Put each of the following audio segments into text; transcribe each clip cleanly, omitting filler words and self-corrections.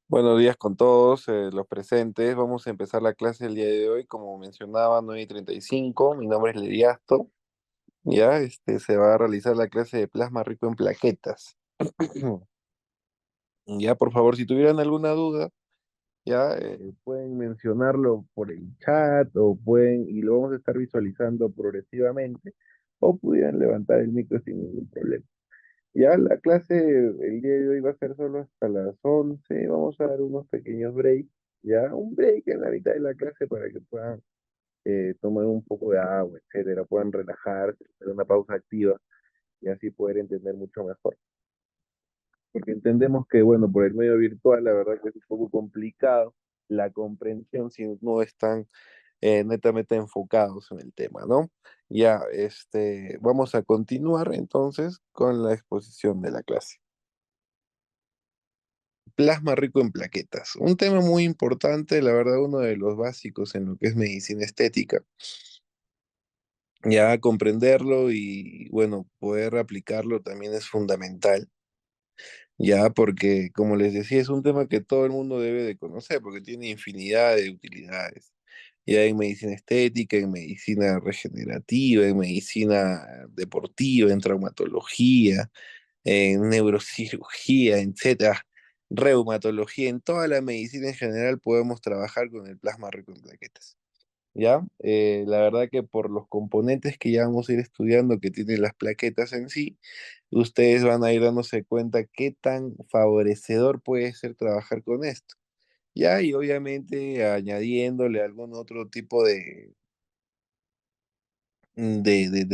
Buenos días con todos los presentes. Vamos a empezar la clase el día de hoy. Como mencionaba, 9:35. Mi nombre es Leriasto. Ya, se va a realizar la clase de plasma rico en plaquetas. Ya, por favor, si tuvieran alguna duda, ya pueden mencionarlo por el chat y lo vamos a estar visualizando progresivamente, o pudieran levantar el micro sin ningún problema. Ya la clase el día de hoy va a ser solo hasta las 11. Vamos a dar unos pequeños breaks, ya un break en la mitad de la clase para que puedan tomar un poco de agua, etcétera, puedan relajarse, hacer una pausa activa y así poder entender mucho mejor. Porque entendemos que, bueno, por el medio virtual, la verdad que es un poco complicado la comprensión si no están netamente enfocados en el tema, ¿no? Ya, vamos a continuar entonces con la exposición de la clase. Plasma rico en plaquetas. Un tema muy importante, la verdad, uno de los básicos en lo que es medicina estética. Ya comprenderlo y, bueno, poder aplicarlo también es fundamental, ya porque, como les decía, es un tema que todo el mundo debe de conocer porque tiene infinidad de utilidades. Ya en medicina estética, en medicina regenerativa, en medicina deportiva, en traumatología, en neurocirugía, etcétera, reumatología, en toda la medicina en general podemos trabajar con el plasma rico en plaquetas. ¿Ya? La verdad que por los componentes que ya vamos a ir estudiando que tienen las plaquetas en sí, ustedes van a ir dándose cuenta qué tan favorecedor puede ser trabajar con esto. ¿Ya? Y obviamente añadiéndole algún otro tipo de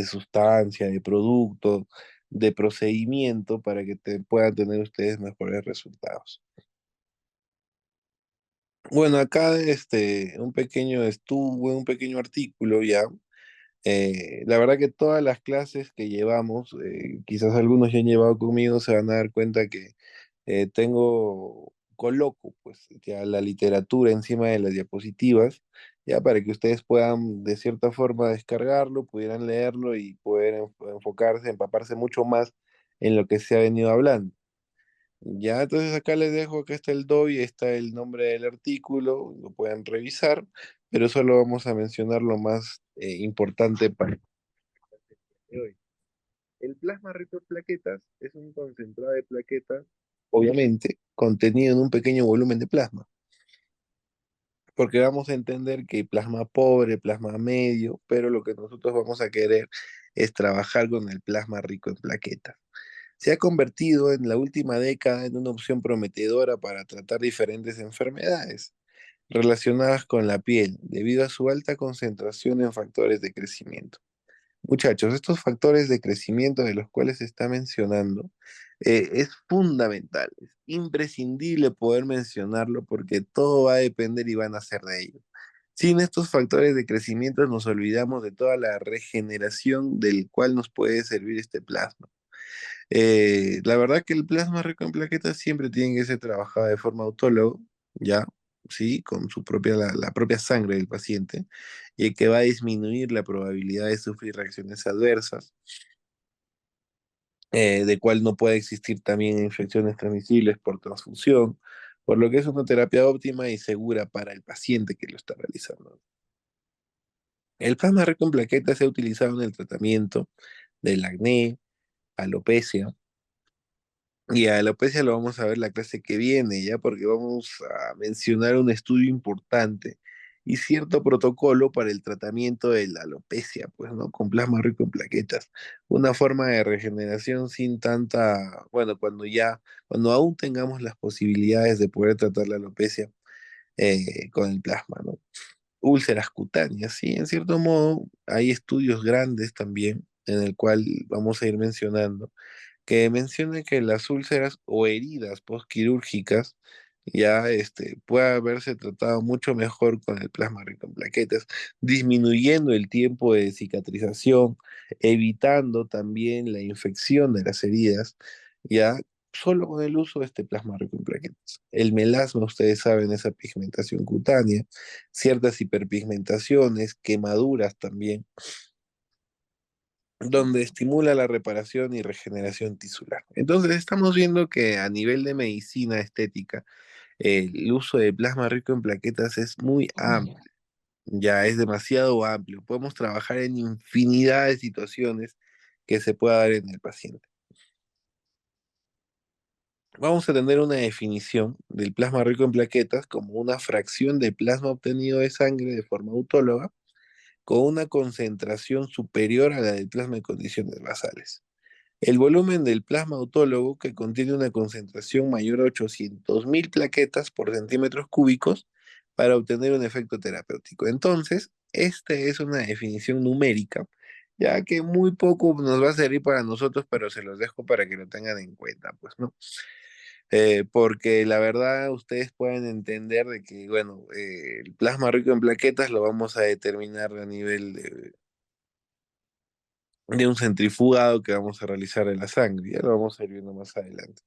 sustancia, de producto, de procedimiento para que puedan tener ustedes mejores resultados. Bueno, acá un pequeño estudio, un pequeño artículo ya. La verdad que todas las clases que llevamos, quizás algunos ya han llevado conmigo, se van a dar cuenta que coloco pues ya la literatura encima de las diapositivas, ya para que ustedes puedan de cierta forma descargarlo, pudieran leerlo y poder enfocarse, empaparse mucho más en lo que se ha venido hablando. Ya, entonces acá les dejo, acá está el DOI, está el nombre del artículo, lo pueden revisar, pero solo vamos a mencionar lo más importante para hoy. El plasma rico en plaquetas es un concentrado de plaquetas, obviamente, contenido en un pequeño volumen de plasma, porque vamos a entender que hay plasma pobre, plasma medio, pero lo que nosotros vamos a querer es trabajar con el plasma rico en plaquetas. Se ha convertido en la última década en una opción prometedora para tratar diferentes enfermedades relacionadas con la piel, debido a su alta concentración en factores de crecimiento. Muchachos, estos factores de crecimiento de los cuales se está mencionando es fundamental, es imprescindible poder mencionarlo porque todo va a depender y van a ser de ellos. Sin estos factores de crecimiento nos olvidamos de toda la regeneración del cual nos puede servir este plasma. La verdad que el plasma rico en plaquetas siempre tiene que ser trabajado de forma autóloga, ¿ya? Sí, con la propia sangre del paciente, y que va a disminuir la probabilidad de sufrir reacciones adversas, de cual no puede existir también infecciones transmisibles por transfusión, por lo que es una terapia óptima y segura para el paciente que lo está realizando. El plasma rico en plaquetas se ha utilizado en el tratamiento del acné, alopecia. Y a alopecia lo vamos a ver la clase que viene, ya porque vamos a mencionar un estudio importante y cierto protocolo para el tratamiento de la alopecia, pues, ¿no? Con plasma rico en plaquetas. Una forma de regeneración sin tanta, bueno, cuando aún tengamos las posibilidades de poder tratar la alopecia con el plasma, ¿no? Úlceras cutáneas, sí, en cierto modo hay estudios grandes también en el cual vamos a ir mencionando que menciona que las úlceras o heridas postquirúrgicas ya puede haberse tratado mucho mejor con el plasma rico en plaquetas, disminuyendo el tiempo de cicatrización, evitando también la infección de las heridas, ya solo con el uso de este plasma rico en plaquetas. El melasma, ustedes saben, esa pigmentación cutánea, ciertas hiperpigmentaciones, quemaduras también donde estimula la reparación y regeneración tisular. Entonces estamos viendo que a nivel de medicina estética, el uso de plasma rico en plaquetas es muy amplio, ya es demasiado amplio. Podemos trabajar en infinidad de situaciones que se pueda dar en el paciente. Vamos a tener una definición del plasma rico en plaquetas como una fracción de plasma obtenido de sangre de forma autóloga con una concentración superior a la del plasma en condiciones basales. El volumen del plasma autólogo, que contiene una concentración mayor a 800.000 plaquetas por centímetros cúbicos para obtener un efecto terapéutico. Entonces, esta es una definición numérica, ya que muy poco nos va a servir para nosotros, pero se los dejo para que lo tengan en cuenta, pues, ¿no? Porque la verdad ustedes pueden entender de que, bueno, el plasma rico en plaquetas lo vamos a determinar a nivel de un centrifugado que vamos a realizar en la sangre, ya lo vamos a ir viendo más adelante.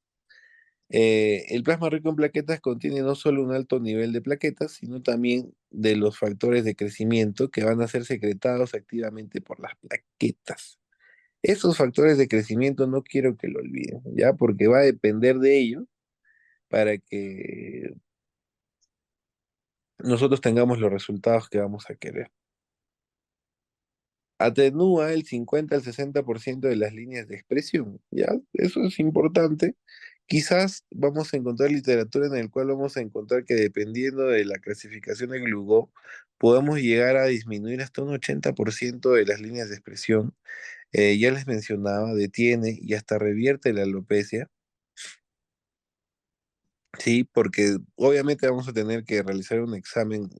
El plasma rico en plaquetas contiene no solo un alto nivel de plaquetas, sino también de los factores de crecimiento que van a ser secretados activamente por las plaquetas. Esos factores de crecimiento no quiero que lo olviden, ¿ya? Porque va a depender de ello para que nosotros tengamos los resultados que vamos a querer. Atenúa el 50 al 60% de las líneas de expresión, ¿ya? Eso es importante. Quizás vamos a encontrar literatura en la cual vamos a encontrar que dependiendo de la clasificación de Glugó, podemos llegar a disminuir hasta un 80% de las líneas de expresión. Ya les mencionaba, detiene y hasta revierte la alopecia, ¿sí? Porque obviamente vamos a tener que realizar un examen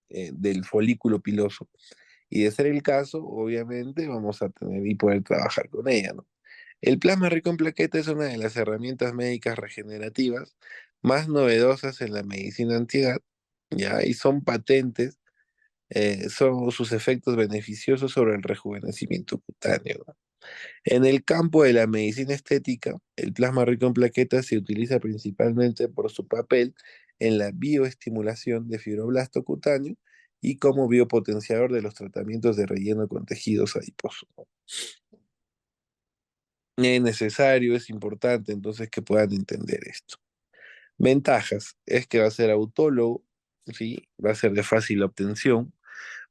del folículo piloso. Y de ser el caso, obviamente vamos a tener y poder trabajar con ella, ¿no? El plasma rico en plaqueta es una de las herramientas médicas regenerativas más novedosas en la medicina antiedad, ¿ya? Y son patentes, son sus efectos beneficiosos sobre el rejuvenecimiento cutáneo, ¿no? En el campo de la medicina estética, el plasma rico en plaquetas se utiliza principalmente por su papel en la bioestimulación de fibroblasto cutáneo y como biopotenciador de los tratamientos de relleno con tejidos adiposos. Es necesario, es importante entonces que puedan entender esto. Ventajas, es que va a ser autólogo, ¿sí? Va a ser de fácil obtención,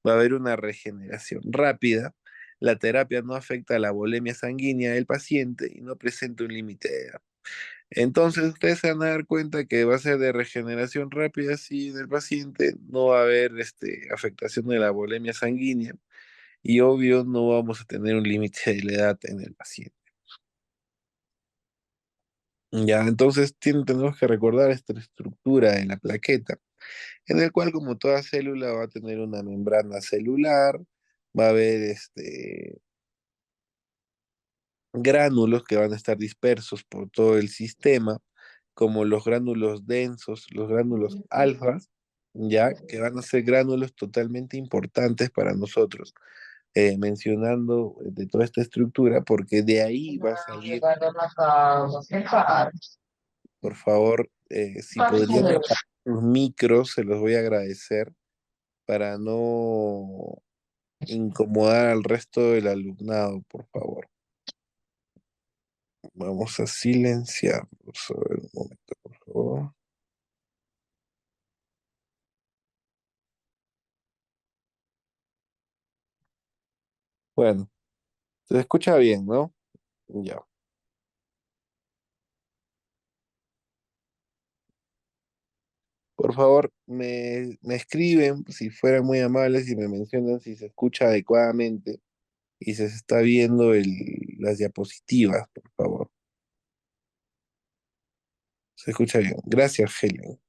va a haber una regeneración rápida, la terapia no afecta a la volemia sanguínea del paciente y no presenta un límite de edad. Entonces ustedes se van a dar cuenta que va a ser de regeneración rápida sí en el paciente, no va a haber afectación de la volemia sanguínea y obvio no vamos a tener un límite de la edad en el paciente. Ya, entonces tenemos que recordar esta estructura en la plaqueta, en el cual como toda célula va a tener una membrana celular, va a haber gránulos que van a estar dispersos por todo el sistema, como los gránulos densos, los gránulos alfas, ya que van a ser gránulos totalmente importantes para nosotros, mencionando de toda esta estructura, porque de ahí va a salir, por favor, si podrían apagar los micros, se los voy a agradecer para no incomodar al resto del alumnado, por favor. Vamos a silenciarlos. A ver, un momento, por favor. Bueno, se escucha bien, ¿no? Ya. Por favor, me escriben si fueran muy amables y me mencionan si se escucha adecuadamente y se está viendo las diapositivas, por favor. Se escucha bien. Gracias, Helen.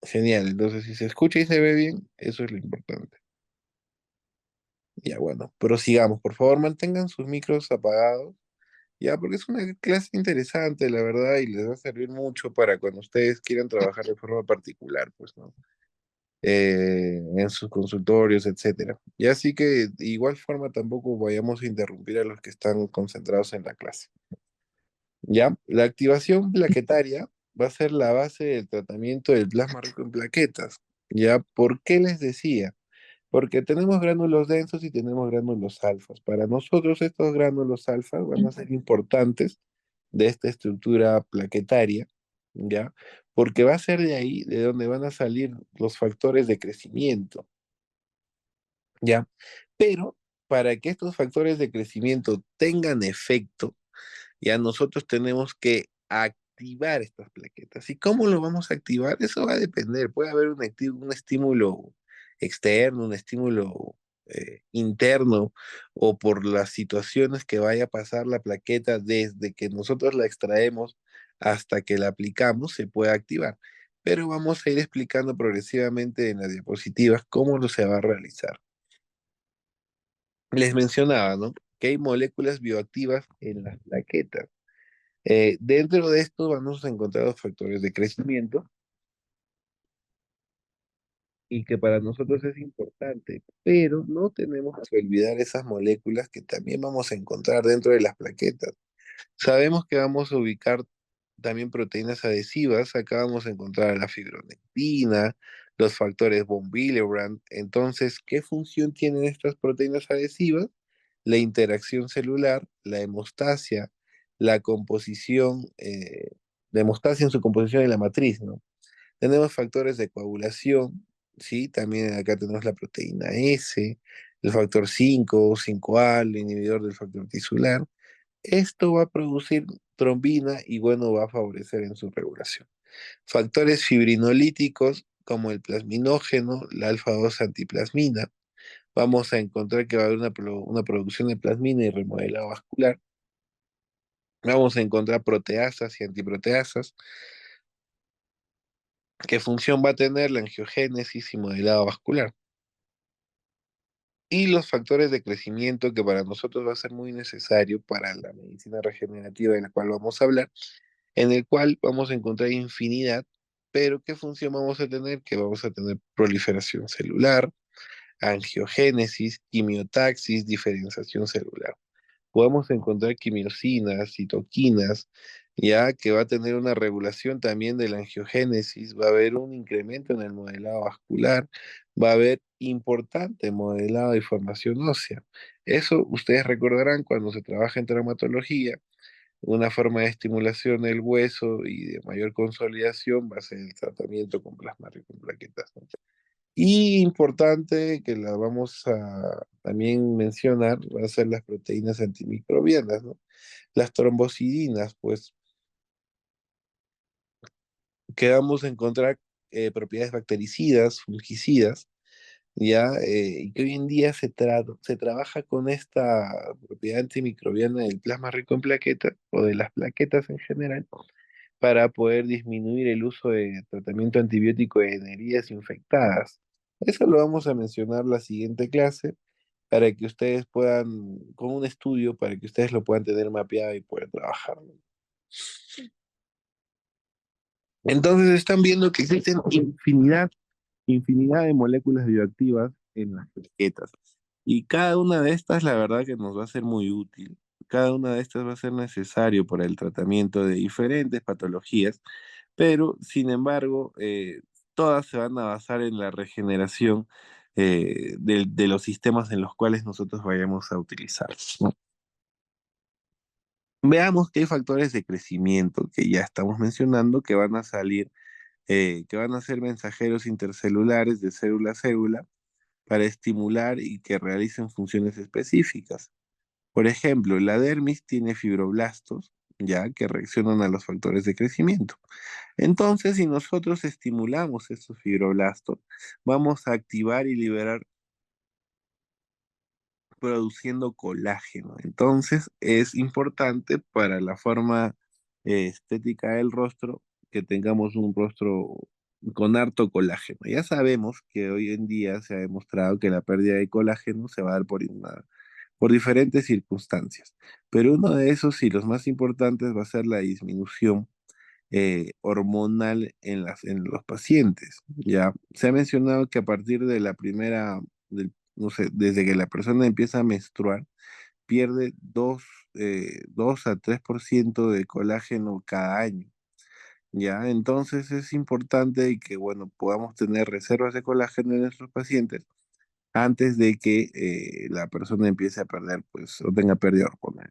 Genial. Entonces, si se escucha y se ve bien, eso es lo importante. Ya, bueno, prosigamos. Por favor, mantengan sus micros apagados. Ya, porque es una clase interesante, la verdad, y les va a servir mucho para cuando ustedes quieran trabajar de forma particular, pues, ¿no? En sus consultorios, etcétera. Y así que de igual forma tampoco vayamos a interrumpir a los que están concentrados en la clase. ¿Ya? La activación plaquetaria va a ser la base del tratamiento del plasma rico en plaquetas. ¿Ya? ¿Por qué les decía? porque tenemos gránulos densos y tenemos gránulos alfas. Para nosotros estos gránulos alfas van a ser importantes de esta estructura plaquetaria, ¿ya? Porque va a ser de ahí de donde van a salir los factores de crecimiento, ¿ya? Pero para que estos factores de crecimiento tengan efecto, ya nosotros tenemos que activar estas plaquetas. ¿Y cómo lo vamos a activar? Eso va a depender. Puede haber un estímulo externo, un estímulo interno, o por las situaciones que vaya a pasar la plaqueta desde que nosotros la extraemos hasta que la aplicamos, se puede activar. Pero vamos a ir explicando progresivamente en las diapositivas cómo lo se va a realizar. Les mencionaba, ¿no? Que hay moléculas bioactivas en las plaquetas. Dentro de esto vamos a encontrar los factores de crecimiento y que para nosotros es importante, pero no tenemos que olvidar esas moléculas que también vamos a encontrar dentro de las plaquetas. Sabemos que vamos a ubicar también proteínas adhesivas, acá vamos a encontrar la fibronectina, los factores von Willebrand. Entonces, ¿qué función tienen estas proteínas adhesivas? La interacción celular, la hemostasia, la composición, la hemostasia en su composición en la matriz, ¿no? Tenemos factores de coagulación, ¿sí? También acá tenemos la proteína S, el factor 5, 5A, el inhibidor del factor tisular. Esto va a producir trombina y bueno, va a favorecer en su regulación. Factores fibrinolíticos como el plasminógeno, la alfa-2 antiplasmina. Vamos a encontrar que va a haber una producción de plasmina y remodelado vascular. Vamos a encontrar proteasas y antiproteasas. ¿Qué función va a tener la angiogénesis y modelado vascular? Y los factores de crecimiento que para nosotros va a ser muy necesario para la medicina regenerativa de la cual vamos a hablar, en el cual vamos a encontrar infinidad, pero ¿qué función vamos a tener? Que vamos a tener proliferación celular, angiogénesis, quimiotaxis, diferenciación celular. Podemos encontrar quimiosinas, citoquinas, ya que va a tener una regulación también de la angiogénesis, va a haber un incremento en el modelado vascular, va a haber importante modelado y formación ósea. Eso ustedes recordarán cuando se trabaja en traumatología, una forma de estimulación del hueso y de mayor consolidación va a ser el tratamiento con plasma rico en plaquetas, ¿no? Y importante que la vamos a también mencionar, va a ser las proteínas antimicrobianas, ¿no? Las trombocidinas, pues, que vamos a encontrar propiedades bactericidas, fungicidas, ya, y que hoy en día se trabaja con esta propiedad antimicrobiana del plasma rico en plaquetas, o de las plaquetas en general, para poder disminuir el uso de tratamiento antibiótico en heridas infectadas. Eso lo vamos a mencionar la siguiente clase para que ustedes puedan, con un estudio, para que ustedes lo puedan tener mapeado y poder trabajarlo. Entonces están viendo que existen infinidad de moléculas bioactivas en las plaquetas. Y cada una de estas, la verdad que nos va a ser muy útil. Cada una de estas va a ser necesario para el tratamiento de diferentes patologías, pero sin embargo, todas se van a basar en la regeneración de los sistemas en los cuales nosotros vayamos a utilizar, ¿no? Veamos que hay factores de crecimiento que ya estamos mencionando que van a salir, que van a ser mensajeros intercelulares de célula a célula para estimular y que realicen funciones específicas. Por ejemplo, la dermis tiene fibroblastos, ya que reaccionan a los factores de crecimiento. Entonces, si nosotros estimulamos estos fibroblastos, vamos a activar y liberar produciendo colágeno. Entonces, es importante para la forma estética del rostro que tengamos un rostro con harto colágeno. Ya sabemos que hoy en día se ha demostrado que la pérdida de colágeno se va a dar por diferentes circunstancias, pero uno de esos y los más importantes va a ser la disminución hormonal en los pacientes. Ya se ha mencionado que a partir de la no sé, desde que la persona empieza a menstruar, pierde 2 a 3% de colágeno cada año. Ya, entonces es importante que, bueno, podamos tener reservas de colágeno en nuestros pacientes antes de que la persona empiece a perder, pues, o tenga pérdida hormonal.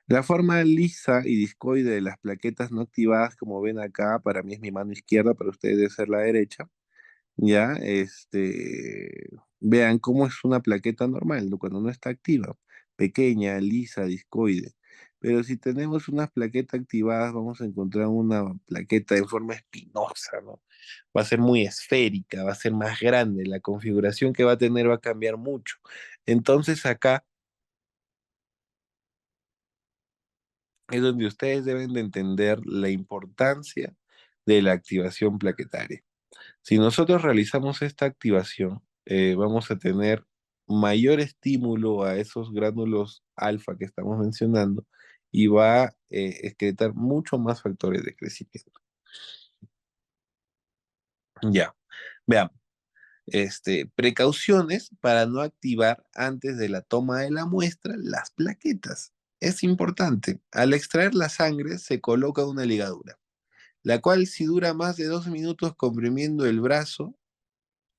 La forma lisa y discoide de las plaquetas no activadas, como ven acá, para mí es mi mano izquierda, para ustedes debe ser la derecha. Ya, vean cómo es una plaqueta normal, ¿no? Cuando no está activa, pequeña, lisa, discoide. Pero si tenemos unas plaquetas activadas, vamos a encontrar una plaqueta en forma espinosa, ¿no? Va a ser muy esférica, va a ser más grande, la configuración que va a tener va a cambiar mucho. Entonces acá es donde ustedes deben de entender la importancia de la activación plaquetaria. Si nosotros realizamos esta activación, vamos a tener mayor estímulo a esos gránulos alfa que estamos mencionando y va a excretar mucho más factores de crecimiento. Ya, veamos. Precauciones para no activar antes de la toma de la muestra las plaquetas. Es importante. Al extraer la sangre se coloca una ligadura, la cual si dura más de 2 minutos comprimiendo el brazo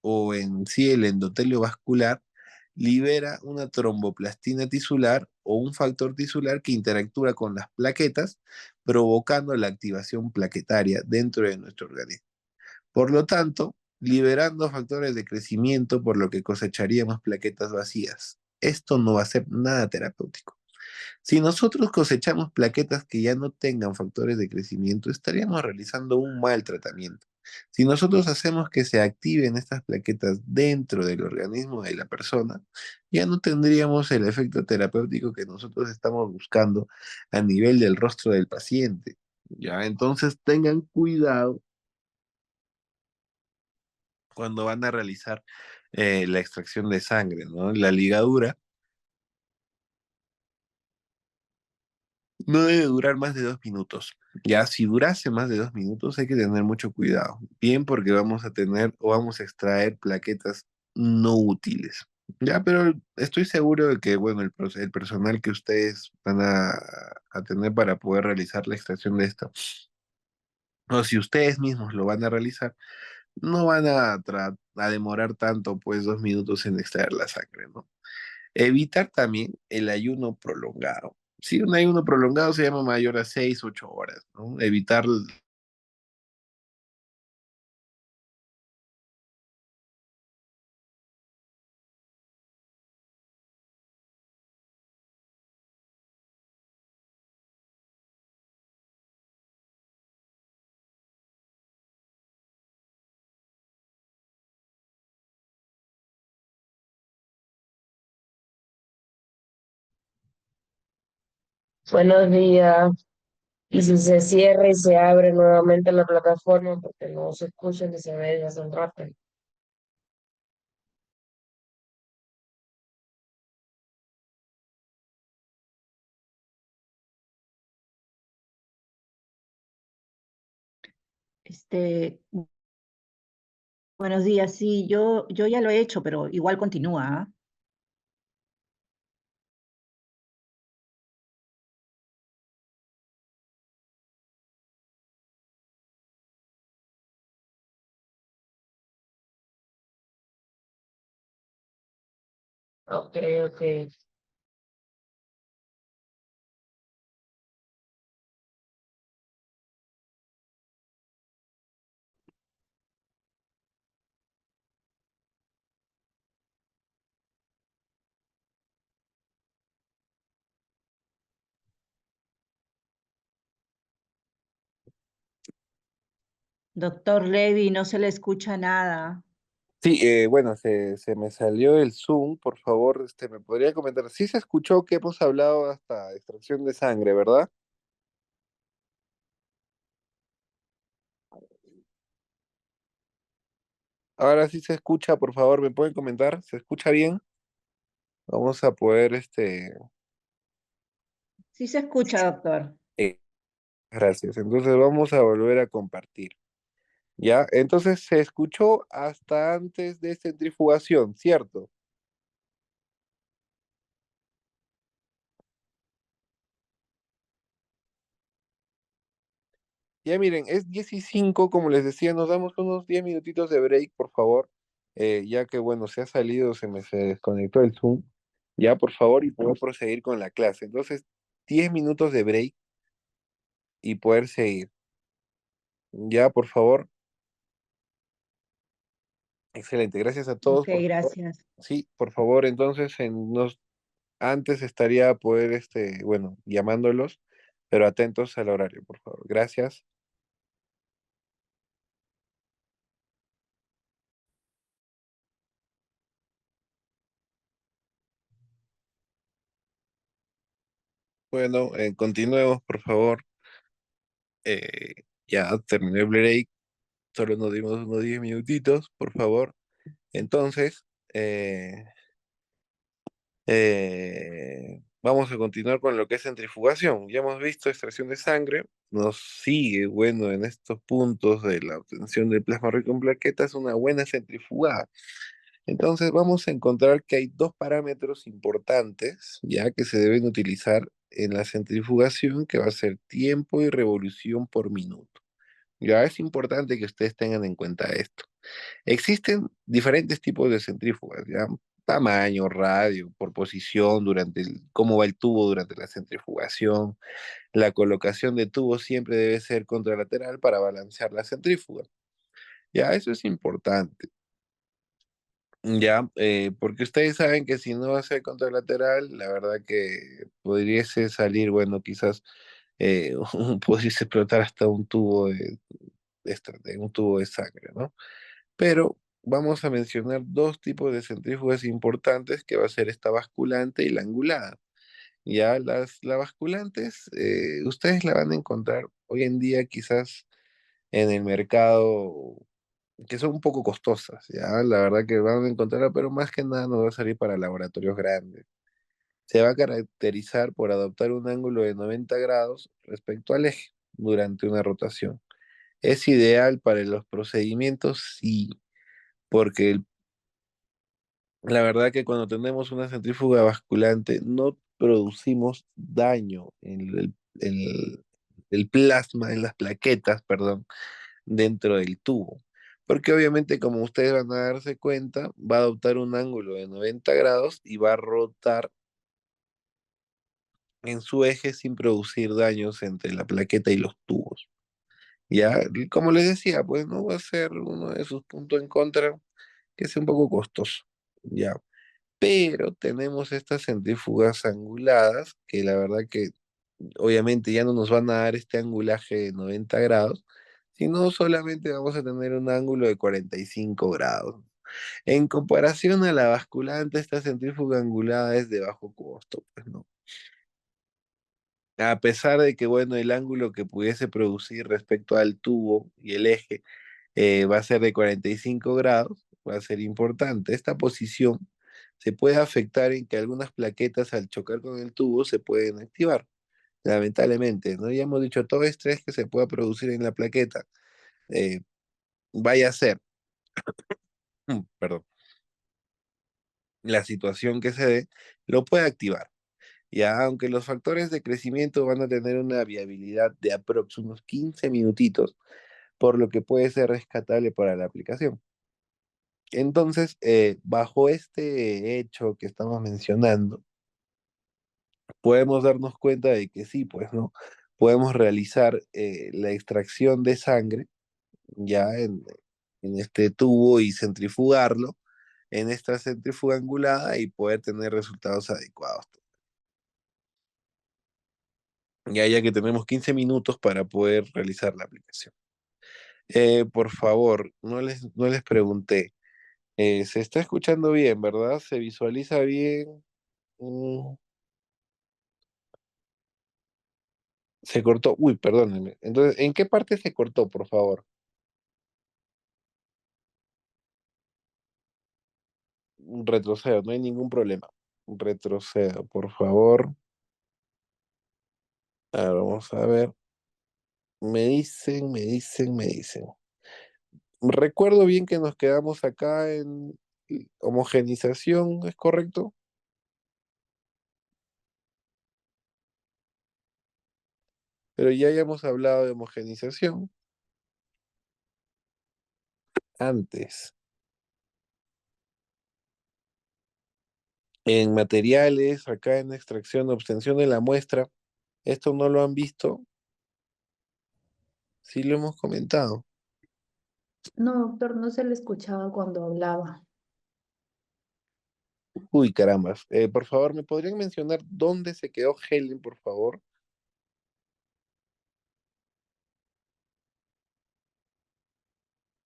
o en sí el endotelio vascular, libera una tromboplastina tisular o un factor tisular que interactúa con las plaquetas, provocando la activación plaquetaria dentro de nuestro organismo. Por lo tanto, liberando factores de crecimiento, por lo que cosecharíamos plaquetas vacías. Esto no va a ser nada terapéutico. Si nosotros cosechamos plaquetas que ya no tengan factores de crecimiento, estaríamos realizando un mal tratamiento. Si nosotros hacemos que se activen estas plaquetas dentro del organismo de la persona, ya no tendríamos el efecto terapéutico que nosotros estamos buscando a nivel del rostro del paciente. Ya, entonces tengan cuidado cuando van a realizar la extracción de sangre, ¿no? La ligadura no debe durar más de 2 minutos. Ya, si durase más de 2 minutos hay que tener mucho cuidado. Bien, porque vamos a tener o vamos a extraer plaquetas no útiles. Ya, pero estoy seguro de que, bueno, el personal que ustedes van a tener para poder realizar la extracción de esto, o si ustedes mismos lo van a realizar, no van a demorar tanto, pues, 2 minutos en extraer la sangre, ¿no? Evitar también el ayuno prolongado. Si un ayuno prolongado se llama mayor a 6, 8 horas, ¿no? Evitar. Buenos días. Y si se cierra y se abre nuevamente la plataforma porque no se escucha ni se ve desde hace un rato. Este, buenos días, sí, yo ya lo he hecho, pero igual continúa, ¿ah? Ok, ok. Doctor Levy, no se le escucha nada. Sí, bueno, se me salió el Zoom, por favor, me podría comentar. Sí se escuchó que hemos hablado hasta extracción de sangre, ¿verdad? Ahora sí se escucha, por favor, ¿me pueden comentar? ¿Se escucha bien? Vamos a poder, Sí se escucha, doctor. eh, gracias. Entonces vamos a volver a compartir. ¿Ya? Entonces se escuchó hasta antes de centrifugación, ¿cierto? Ya miren, es 15, como les decía, nos damos unos 10 minutitos de break, por favor. Ya que bueno, se ha salido, se desconectó el Zoom, ya por favor, y puedo proseguir con la clase. Entonces, 10 minutos de break y poder seguir. Ya, por favor. Excelente, gracias a todos. Ok, Por favor. gracias. Sí, por favor, entonces antes estaría poder, bueno, llamándolos, pero atentos al horario, por favor. Gracias. Bueno, continuemos, por favor. Ya terminé el break, solo nos dimos unos 10 minutitos, por favor. Entonces, eh, vamos a continuar con lo que es centrifugación. Ya hemos visto extracción de sangre, nos sigue, bueno, en estos puntos de la obtención del plasma rico en plaquetas, una buena centrifugada. Entonces vamos a encontrar que hay dos parámetros importantes, ya que se deben utilizar en la centrifugación, que va a ser tiempo y revolución por minuto. Ya es importante que ustedes tengan en cuenta esto. Existen diferentes tipos de centrífugas, ¿ya? Tamaño, radio, por posición, cómo va el tubo durante la centrifugación. La colocación de tubo siempre debe ser contralateral para balancear la centrífuga. Ya, eso es importante. Ya, porque ustedes saben que si no hace contralateral, la verdad que podríase salir, bueno, quizás pudiese explotar hasta un tubo de un tubo de sangre, ¿no? Pero vamos a mencionar dos tipos de centrífugas importantes, que va a ser esta basculante y la angulada. Ya las basculantes, ustedes la van a encontrar hoy en día quizás en el mercado, que son un poco costosas, ya la verdad que van a encontrarla, pero más que nada nos va a salir para laboratorios grandes. Se va a caracterizar por adoptar un ángulo de 90 grados respecto al eje durante una rotación. Es ideal para los procedimientos, sí, porque la verdad que cuando tenemos una centrífuga basculante no producimos daño el plasma, en las plaquetas, perdón, dentro del tubo. Porque obviamente, como ustedes van a darse cuenta, va a adoptar un ángulo de 90 grados y va a rotar en su eje sin producir daños entre la plaqueta y los tubos. Ya, y como les decía, pues no va a ser uno de sus puntos en contra, que es un poco costoso. Ya. Pero tenemos estas centrífugas anguladas, que la verdad que obviamente ya no nos van a dar este angulaje de 90 grados, sino solamente vamos a tener un ángulo de 45 grados. En comparación a la basculante, esta centrífuga angulada es de bajo costo, pues no. A pesar de que, bueno, el ángulo que pudiese producir respecto al tubo y el eje va a ser de 45 grados, va a ser importante. Esta posición se puede afectar en que algunas plaquetas al chocar con el tubo se pueden activar, lamentablemente, ¿no? Ya hemos dicho, todo estrés que se pueda producir en la plaqueta, eh, vaya a ser, perdón, la situación que se dé, lo puede activar. Ya, aunque los factores de crecimiento van a tener una viabilidad de aproximadamente unos 15 minutitos, por lo que puede ser rescatable para la aplicación. Entonces, bajo este hecho que estamos mencionando, podemos darnos cuenta de que sí, pues, ¿no? Podemos realizar la extracción de sangre ya en este tubo y centrifugarlo en esta centrífuga angulada y poder tener resultados adecuados. Ya que tenemos 15 minutos para poder realizar la aplicación. Por favor, no les pregunté. Se está escuchando bien, ¿verdad? ¿Se visualiza bien? Mm, Se cortó. Uy, perdónenme. Entonces, ¿en qué parte se cortó, por favor? Retrocedo, no hay ningún problema. Retrocedo, por favor. A ver, vamos a ver. Me dicen. Recuerdo bien que nos quedamos acá en homogenización, ¿es correcto? Pero ya hayamos hablado de homogenización antes. En materiales, acá en extracción, obtención de la muestra, esto no lo han visto, sí lo hemos comentado. No, doctor, no se le escuchaba cuando hablaba. Uy, carambas. Por favor, ¿me podrían mencionar dónde se quedó Helen, por favor?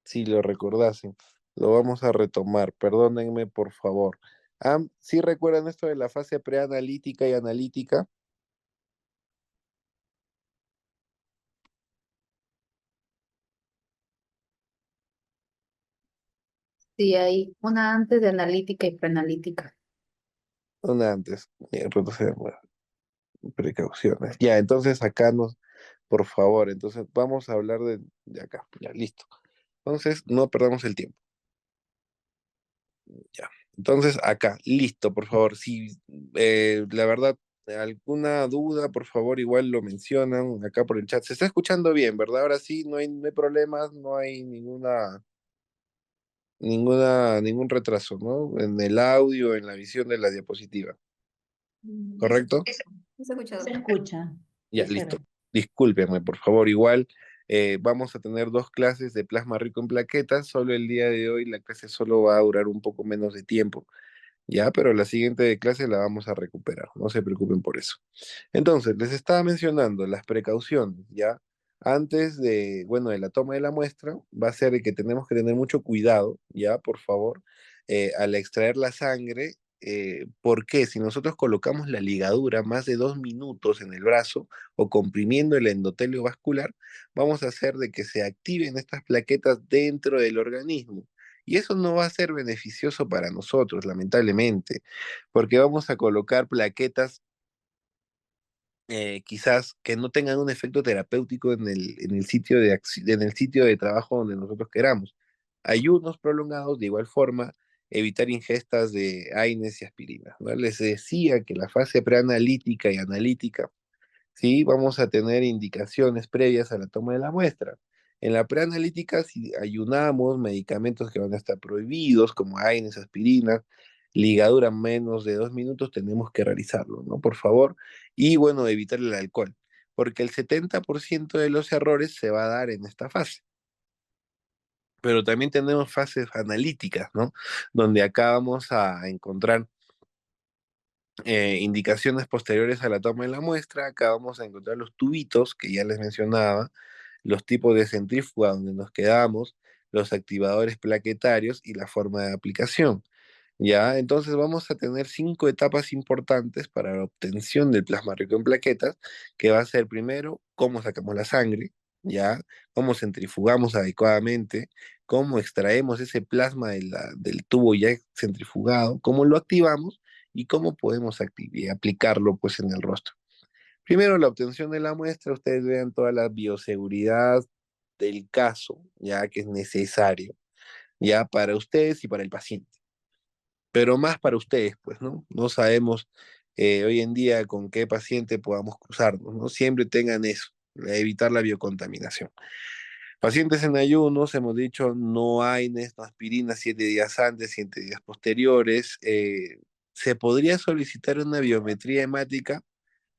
Si lo recordasen. Lo vamos a retomar. Perdónenme, por favor. ¿Sí recuerdan esto de la fase preanalítica y analítica? Sí, hay una antes de analítica y preanalítica. Una antes. Retrocedemos. Precauciones. Ya, entonces acá por favor, entonces vamos a hablar de acá. Ya, listo. Entonces, no perdamos el tiempo. Ya. Entonces, acá, listo, por favor. Si la verdad, alguna duda, por favor, igual lo mencionan acá por el chat. Se está escuchando bien, ¿verdad? Ahora sí, no hay problemas, no hay ningún retraso, ¿no? En el audio, en la visión de la diapositiva. ¿Correcto? ¿No se escucha, Se doctor? escucha. Sí, Ya, está listo. bien. Discúlpenme, por favor. Igual vamos a tener dos clases de plasma rico en plaquetas. Solo el día de hoy la clase solo va a durar un poco menos de tiempo. Ya, pero la siguiente clase la vamos a recuperar. No se preocupen por eso. Entonces, les estaba mencionando las precauciones, ¿ya? Antes bueno, de la toma de la muestra, va a ser de que tenemos que tener mucho cuidado, ¿ya? Por favor, al extraer la sangre, porque si nosotros colocamos la ligadura más de 2 minutos en el brazo o comprimiendo el endotelio vascular, vamos a hacer de que se activen estas plaquetas dentro del organismo. Y eso no va a ser beneficioso para nosotros, lamentablemente, porque vamos a colocar plaquetas quizás que no tengan un efecto terapéutico en el sitio en el sitio de trabajo donde nosotros queramos. Ayunos prolongados, de igual forma, evitar ingestas de AINES y aspirinas, ¿no? Les decía que la fase preanalítica y analítica, ¿sí? Vamos a tener indicaciones previas a la toma de la muestra. En la preanalítica, si ayunamos medicamentos que van a estar prohibidos, como AINES, aspirinas, ligadura menos de 2 minutos, tenemos que realizarlo, ¿no? Por favor. Y bueno, evitar el alcohol, porque el 70% de los errores se va a dar en esta fase. Pero también tenemos fases analíticas, ¿no? Donde acá vamos a encontrar indicaciones posteriores a la toma de la muestra. Acá vamos a encontrar los tubitos que ya les mencionaba, los tipos de centrífuga donde nos quedamos, los activadores plaquetarios y la forma de aplicación. Ya, entonces vamos a tener 5 etapas importantes para la obtención del plasma rico en plaquetas, que va a ser primero cómo sacamos la sangre, ya, cómo centrifugamos adecuadamente, cómo extraemos ese plasma del tubo ya centrifugado, cómo lo activamos y cómo podemos aplicarlo pues en el rostro. Primero, la obtención de la muestra, ustedes vean toda la bioseguridad del caso, ya que es necesario, ya para ustedes y para el paciente, pero más para ustedes, pues, ¿no? No sabemos hoy en día con qué paciente podamos cruzarnos, ¿no? Siempre tengan eso, evitar la biocontaminación. Pacientes en ayunos, hemos dicho, no hay aspirina 7 días antes, 7 días posteriores. ¿Se podría solicitar una biometría hemática?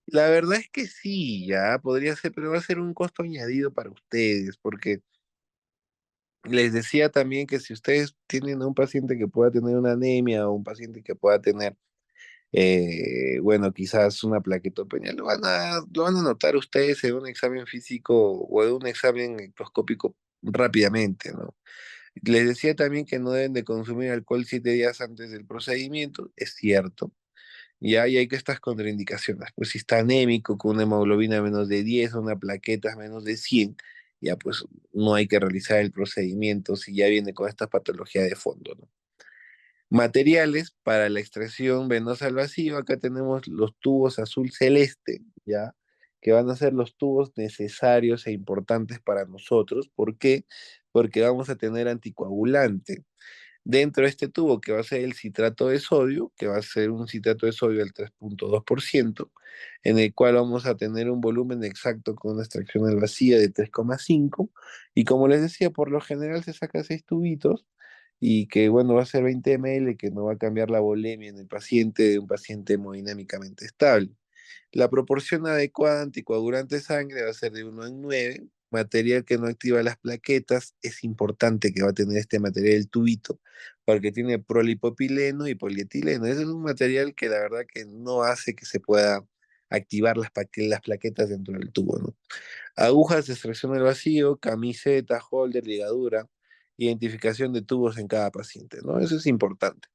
La verdad es que sí, ya podría ser, pero va a ser un costo añadido para ustedes, porque les decía también que si ustedes tienen a un paciente que pueda tener una anemia o un paciente que pueda tener, bueno, quizás una plaquetopenia, lo van a notar ustedes en un examen físico o en un examen ectoscópico rápidamente, ¿no? Les decía también que no deben de consumir alcohol 7 días antes del procedimiento, es cierto. Ya, y hay que estas contraindicaciones. Pues si está anémico, con una hemoglobina menos de 10 o una plaqueta menos de 100, ya pues no hay que realizar el procedimiento si ya viene con esta patología de fondo, ¿no? Materiales para la extracción venosa al vacío, acá tenemos los tubos azul celeste, ¿ya? Que van a ser los tubos necesarios e importantes para nosotros. ¿Por qué? Porque vamos a tener anticoagulante dentro de este tubo, que va a ser el citrato de sodio, que va a ser un citrato de sodio del 3,2%, en el cual vamos a tener un volumen exacto con una extracción al vacío de 3,5, y como les decía, por lo general se saca 6 tubitos, y que, bueno, va a ser 20 ml, que no va a cambiar la volemia en el paciente de un paciente hemodinámicamente estable. La proporción adecuada de anticoagulante de sangre va a ser de 1 en 9. Material que no activa las plaquetas, es importante que va a tener este material el tubito, porque tiene prolipopileno y polietileno. Ese es un material que la verdad que no hace que se pueda activar las plaquetas dentro del tubo, ¿no? Agujas de extracción del vacío, camiseta, holder, ligadura, identificación de tubos en cada paciente, ¿no? Eso es importante.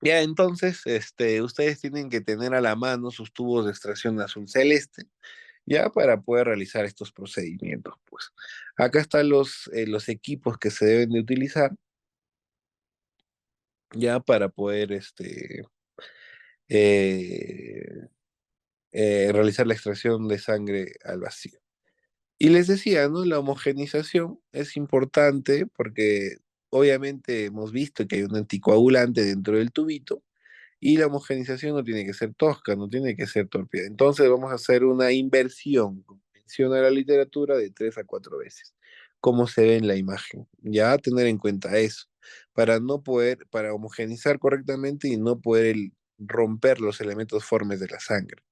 Ya, entonces, ustedes tienen que tener a la mano sus tubos de extracción azul celeste, ya para poder realizar estos procedimientos, pues. Acá están los equipos que se deben de utilizar, ya para poder, eh, realizar la extracción de sangre al vacío. Y les decía, ¿no? La homogenización es importante porque obviamente hemos visto que hay un anticoagulante dentro del tubito y la homogenización no tiene que ser tosca, no tiene que ser torpida. Entonces vamos a hacer una inversión, como menciona la literatura, de 3 a 4 veces, como se ve en la imagen. Ya tener en cuenta eso, para homogenizar correctamente y no poder romper los elementos formes de la sangre.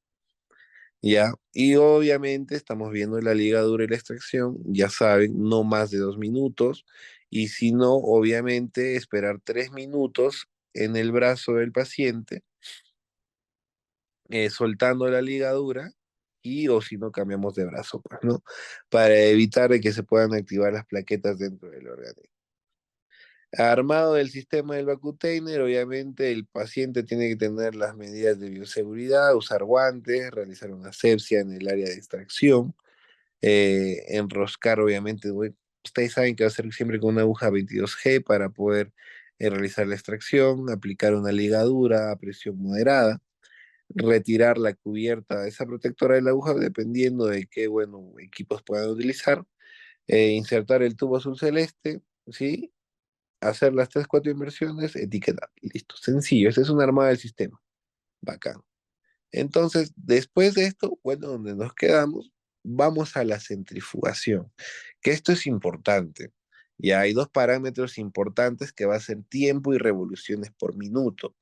¿Ya? Y obviamente estamos viendo la ligadura y la extracción, ya saben, no más de 2 minutos, y si no, obviamente esperar 3 minutos en el brazo del paciente, soltando la ligadura, y o si no, cambiamos de brazo, pues, ¿no? Para evitar de que se puedan activar las plaquetas dentro del organismo. Armado del sistema del Vacutainer, obviamente el paciente tiene que tener las medidas de bioseguridad, usar guantes, realizar una asepsia en el área de extracción, enroscar, obviamente, ustedes saben que va a ser siempre con una aguja 22G para poder realizar la extracción, aplicar una ligadura a presión moderada, retirar la cubierta, esa protectora de la aguja, dependiendo de qué, bueno, equipos puedan utilizar, insertar el tubo azul celeste, ¿sí? Hacer las 3, 4 inversiones, etiquetar, listo, sencillo, ese es un armado del sistema, bacán. Entonces, después de esto, bueno, donde nos quedamos, vamos a la centrifugación, que esto es importante. Y hay dos parámetros importantes que va a ser tiempo y revoluciones por minuto.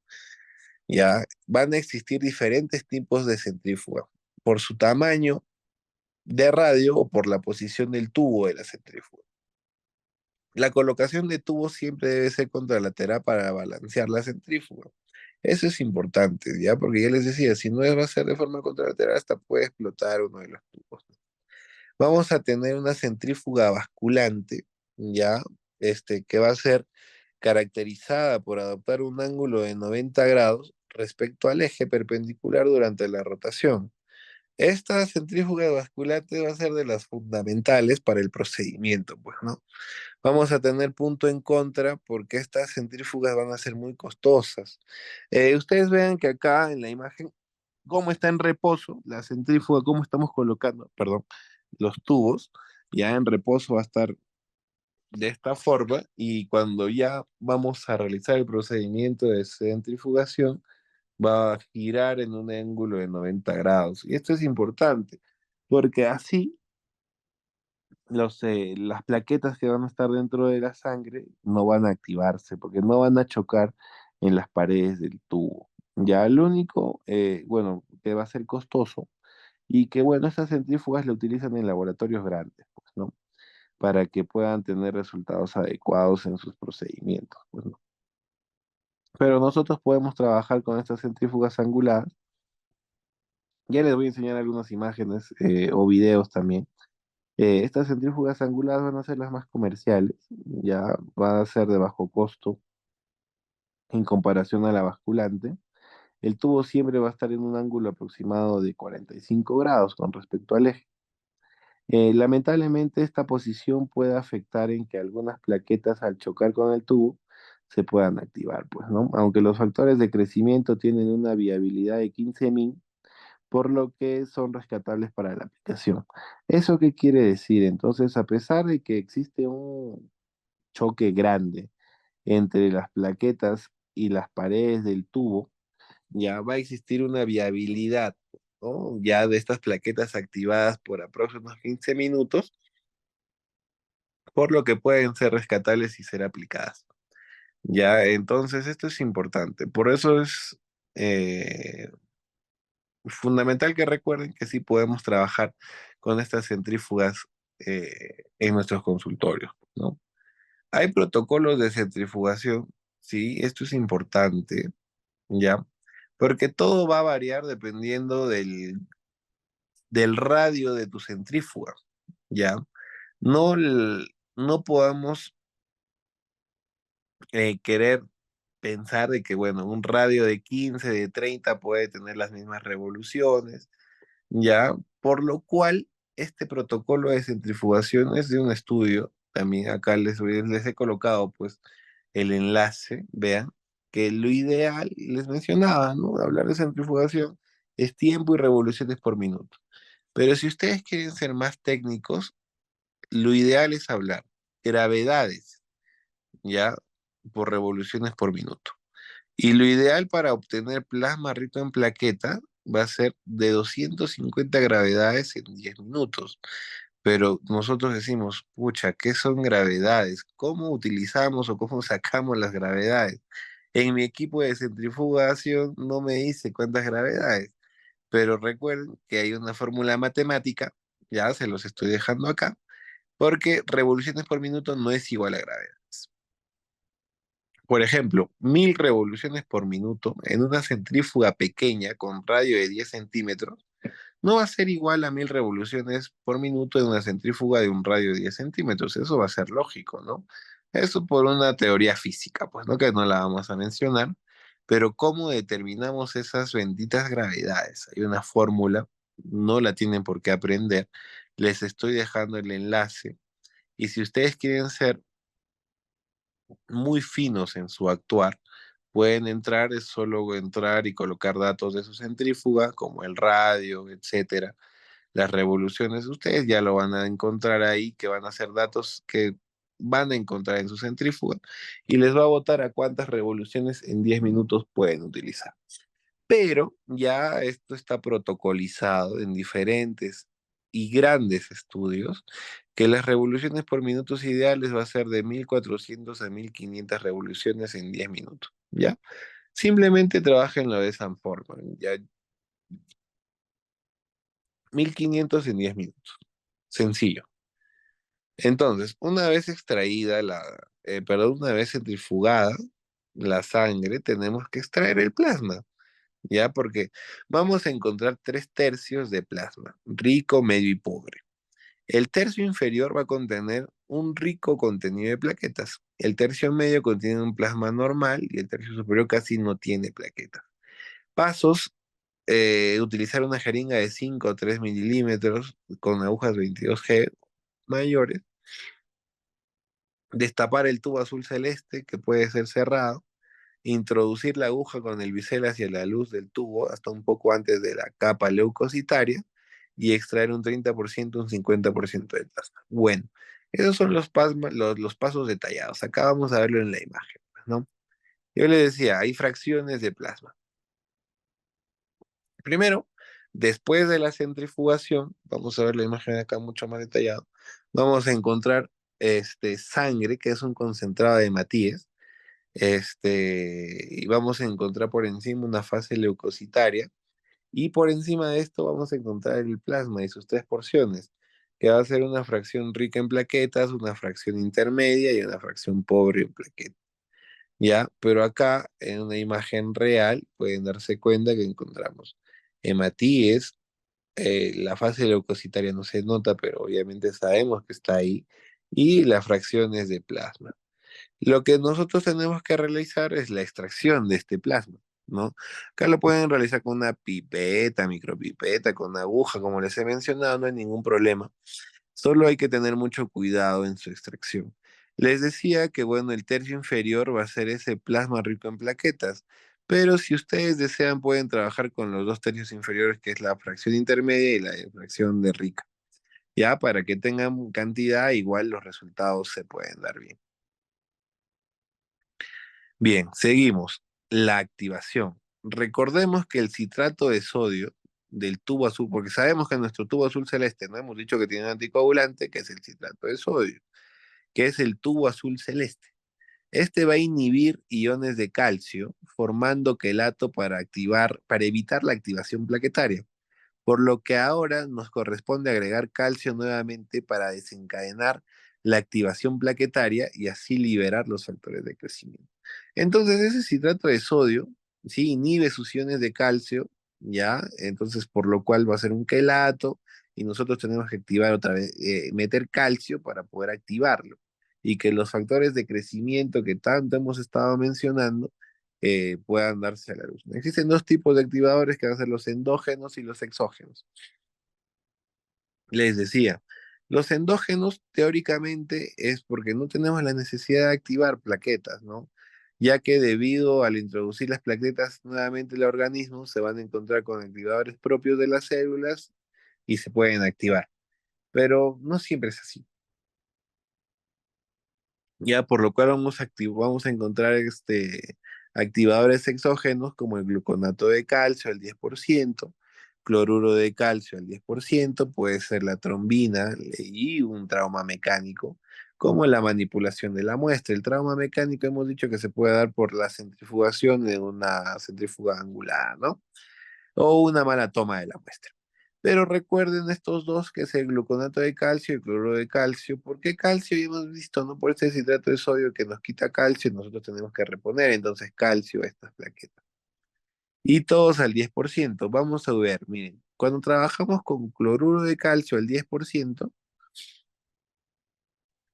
Ya van a existir diferentes tipos de centrífuga, por su tamaño de radio o por la posición del tubo de la centrífuga. La colocación de tubos siempre debe ser contralateral para balancear la centrífuga. Eso es importante, ¿ya? Porque ya les decía, si no va a ser de forma contralateral, hasta puede explotar uno de los tubos. Vamos a tener una centrífuga basculante, ¿ya? Que va a ser caracterizada por adoptar un ángulo de 90 grados respecto al eje perpendicular durante la rotación. Esta centrífuga basculante va a ser de las fundamentales para el procedimiento, pues, ¿no? Vamos a tener punto en contra porque estas centrífugas van a ser muy costosas. Ustedes vean que acá en la imagen, cómo está en reposo la centrífuga, cómo estamos colocando, perdón, los tubos, ya en reposo va a estar de esta forma y cuando ya vamos a realizar el procedimiento de centrifugación, va a girar en un ángulo de 90 grados. Y esto es importante porque así las plaquetas que van a estar dentro de la sangre no van a activarse porque no van a chocar en las paredes del tubo. Ya lo único, bueno, que va a ser costoso y que, bueno, estas centrífugas lo utilizan en laboratorios grandes, pues, ¿no? Para que puedan tener resultados adecuados en sus procedimientos, pues, ¿no? Pero nosotros podemos trabajar con estas centrífugas anguladas. Ya les voy a enseñar algunas imágenes o videos también. Estas centrífugas anguladas van a ser las más comerciales, ya van a ser de bajo costo en comparación a la basculante. El tubo siempre va a estar en un ángulo aproximado de 45 grados con respecto al eje. Lamentablemente esta posición puede afectar en que algunas plaquetas al chocar con el tubo se puedan activar, pues, ¿no? Aunque los factores de crecimiento tienen una viabilidad de 15.000, por lo que son rescatables para la aplicación. ¿Eso qué quiere decir? Entonces, a pesar de que existe un choque grande entre las plaquetas y las paredes del tubo, ya va a existir una viabilidad, ¿no? Ya de estas plaquetas activadas por aproximadamente 15 minutos, por lo que pueden ser rescatables y ser aplicadas. Ya, entonces esto es importante. Por eso es eh, fundamental que recuerden que sí podemos trabajar con estas centrífugas en nuestros consultorios, ¿no? Hay protocolos de centrifugación, sí, esto es importante, ¿ya? Porque todo va a variar dependiendo del radio de tu centrífuga, ¿ya? No podamos querer pensar de que, bueno, un radio de 15, de 30 puede tener las mismas revoluciones, ¿ya? Por lo cual, este protocolo de centrifugación es de un estudio, también acá les he colocado, pues, el enlace, vean, que lo ideal, les mencionaba, ¿no? Hablar de centrifugación es tiempo y revoluciones por minuto. Pero si ustedes quieren ser más técnicos, lo ideal es hablar gravedades, ¿ya? Por revoluciones por minuto. Y lo ideal para obtener plasma rico en plaqueta va a ser de 250 gravedades en 10 minutos. Pero nosotros decimos, pucha, ¿qué son gravedades? ¿Cómo utilizamos o cómo sacamos las gravedades? En mi equipo de centrifugación no me dice cuántas gravedades, pero recuerden que hay una fórmula matemática, ya se los estoy dejando acá, porque revoluciones por minuto no es igual a gravedad. Por ejemplo, 1000 revoluciones por minuto en una centrífuga pequeña con radio de 10 centímetros no va a ser igual a 1000 revoluciones por minuto en una centrífuga de un radio de 10 centímetros. Eso va a ser lógico, ¿no? Eso por una teoría física, pues, ¿no? Que no la vamos a mencionar. Pero ¿cómo determinamos esas benditas gravedades? Hay una fórmula, no la tienen por qué aprender. Les estoy dejando el enlace. Y si ustedes quieren ser muy finos en su actuar, pueden entrar, es solo entrar y colocar datos de su centrífuga, como el radio, etcétera, las revoluciones, ustedes ya lo van a encontrar ahí, que van a ser datos que van a encontrar en su centrífuga y les va a botar a cuántas revoluciones en 10 minutos pueden utilizar. Pero ya esto está protocolizado en diferentes y grandes estudios, que las revoluciones por minutos ideales va a ser de 1400 a 1500 revoluciones en 10 minutos, ¿ya? Simplemente trabajenlo de esa forma, ya 1500 en 10 minutos. Sencillo. Entonces, una vez extraída perdón, una vez centrifugada la sangre, tenemos que extraer el plasma. ¿Ya? Porque vamos a encontrar 3 tercios de plasma, rico, medio y pobre. El tercio inferior va a contener un rico contenido de plaquetas. El tercio medio contiene un plasma normal y el tercio superior casi no tiene plaquetas. Pasos, utilizar una jeringa de 5 o 3 milímetros con agujas 22G mayores, destapar el tubo azul celeste que puede ser cerrado, introducir la aguja con el bisel hacia la luz del tubo hasta un poco antes de la capa leucocitaria y extraer un 30%, un 50% de plasma. Bueno, esos son los pasos detallados. Acá vamos a verlo en la imagen, ¿no? Yo le decía, hay fracciones de plasma. Primero, después de la centrifugación, vamos a ver la imagen acá mucho más detallado, vamos a encontrar sangre, que es un concentrado de Matías, y vamos a encontrar por encima una fase leucocitaria y por encima de esto vamos a encontrar el plasma y sus 3 porciones, que va a ser una fracción rica en plaquetas, una fracción intermedia y una fracción pobre en plaquetas. ¿Ya? Pero acá en una imagen real pueden darse cuenta que encontramos hematíes, la fase leucocitaria no se nota, pero obviamente sabemos que está ahí, y las fracciones de plasma. Lo que nosotros tenemos que realizar es la extracción de este plasma, ¿no? Acá lo pueden realizar con una pipeta, micropipeta, con una aguja, como les he mencionado, no hay ningún problema. Solo hay que tener mucho cuidado en su extracción. Les decía que, bueno, el tercio inferior va a ser ese plasma rico en plaquetas, pero si ustedes desean pueden trabajar con los 2 tercios inferiores, que es la fracción intermedia y la fracción de rica. Ya, para que tengan cantidad, igual los resultados se pueden dar bien. Bien, seguimos. La activación. Recordemos que el citrato de sodio del tubo azul, porque sabemos que nuestro tubo azul celeste, no hemos dicho que tiene un anticoagulante, que es el citrato de sodio. que es el tubo azul celeste. Este va a inhibir iones de calcio, formando quelato para evitar la activación plaquetaria, por lo que ahora nos corresponde agregar calcio nuevamente para desencadenar la activación plaquetaria y así liberar los factores de crecimiento. Entonces, ese citrato de sodio, sí, inhibe sus iones de calcio, ¿ya? Entonces, por lo cual va a ser un quelato y nosotros tenemos que activar otra vez, meter calcio para poder activarlo y que los factores de crecimiento que tanto hemos estado mencionando puedan darse a la luz. Existen dos tipos de activadores que van a ser los endógenos y los exógenos. Les decía, los endógenos teóricamente es porque no tenemos la necesidad de activar plaquetas, ¿no? Ya que debido al introducir las plaquetas nuevamente al organismo, se van a encontrar con activadores propios de las células y se pueden activar. Pero no siempre es así. Ya por lo cual vamos a encontrar activadores exógenos como el gluconato de calcio al 10%, cloruro de calcio al 10%, puede ser la trombina y un trauma mecánico, como la manipulación de la muestra. El trauma mecánico hemos dicho que se puede dar por la centrifugación de una centrífuga angular, ¿no? O una mala toma de la muestra. Pero recuerden estos dos, que es el gluconato de calcio y el cloruro de calcio. ¿Por qué calcio? Ya hemos visto, ¿no? Por este citrato de sodio que nos quita calcio y nosotros tenemos que reponer entonces calcio a estas plaquetas. Y todos al 10%. Vamos a ver, miren, cuando trabajamos con cloruro de calcio al 10%,